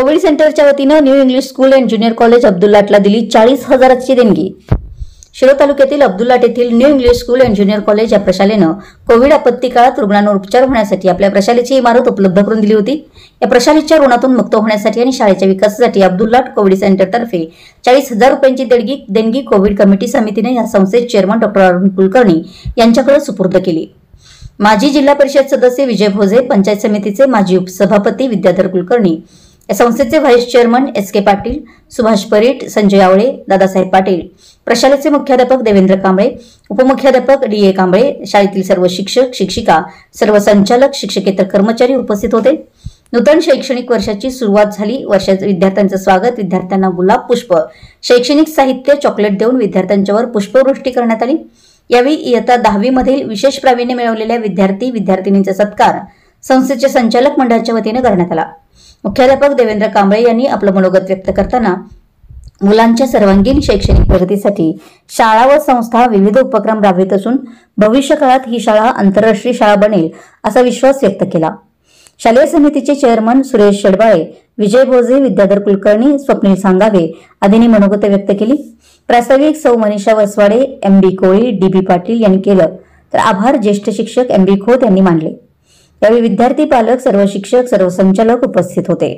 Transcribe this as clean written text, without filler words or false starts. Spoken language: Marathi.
कोविड सेंटरच्या वतीनं new English school and junior college अब्दुल्लाटला दिली 40,000ची देणगी। शिरोळ तालुक्यातील अब्दुल्लाट येथील new English school and junior college या प्रशालेनं कोविड आपत्ती काळात रुग्णांवर उपचार होण्यासाठी आपल्या प्रशालेची इमारत उपलब्ध करून दिली होती। या प्रशालेच्या ऋणातून मुक्त होण्यासाठी आणि शाळेच्या विकासासाठी अब्दुल्लाट कोविड सेंटरतर्फे 40,000 रुपयांची देणगी कोविड कमिटी समितीने या संस्थेचे चेअरमन डॉ. अरुण कुलकर्णी यांच्याकडे सुपूर्द केली। माजी जिल्हा परिषद सदस्य विजय भोजे, पंचायत समितीचे माजी उपसभापती विद्याधर कुलकर्णी, या संस्थेचे vice chairman S K. Patil, Subhash Parit, Sanjay Awale, Dadasaheb Patil, प्रशालेचे मुख्याध्यापक देवेंद्र कांबळे, उपमुख्याध्यापक डी.ए. कांबळे, शाळेतील सर्व शिक्षक, शिक्षिका, सर्व संचालक, शिक्षकेतर कर्मचारी उपस्थित होते। नूतन शैक्षणिक वर्षाची सुरुवात झाली। वर्षात विद्यार्थ्यांचे स्वागत, विद्यार्थ्यांना गुलाब पुष्प, शैक्षणिक साहित्य, चॉकलेट देऊन विद्यार्थ्यांच्यावर पुष्पवृष्टी करण्यात आली। यावेळी इयत्ता 10वी मधील विशेष प्रावीण्य मिळवलेल्या विद्यार्थिनींचा सत्कार संस्थेच्या संचालक मंडळाच्या वतीने करण्यात आला। मुख्याध्यापक देवेंद्र कांबळे यांनी आपलं मनोगत व्यक्त करताना मुलांच्या सर्वांगीण शैक्षणिक प्रगतीसाठी शाळा व संस्था विविध उपक्रम राबवित असून भविष्य काळात ही शाळा आंतरराष्ट्रीय शाळा बनेल असा विश्वास व्यक्त केला। शालेय समितीचे चेअरमन सुरेश शेडबाळे, विजय भोजे, विद्याधर कुलकर्णी, स्वप्नील सांगावे आदींनी मनोगत व्यक्त केली। प्रास्ताविक सौ मनीषा वसवाडे, एम.बी. कोळी, डी.बी. पाटील यांनी केलं, तर आभार ज्येष्ठ शिक्षक एम.बी. खोत यांनी मानले। यावेळी विद्यार्थी, पालक, सर्व शिक्षक, सर्व संचालक उपस्थित होते।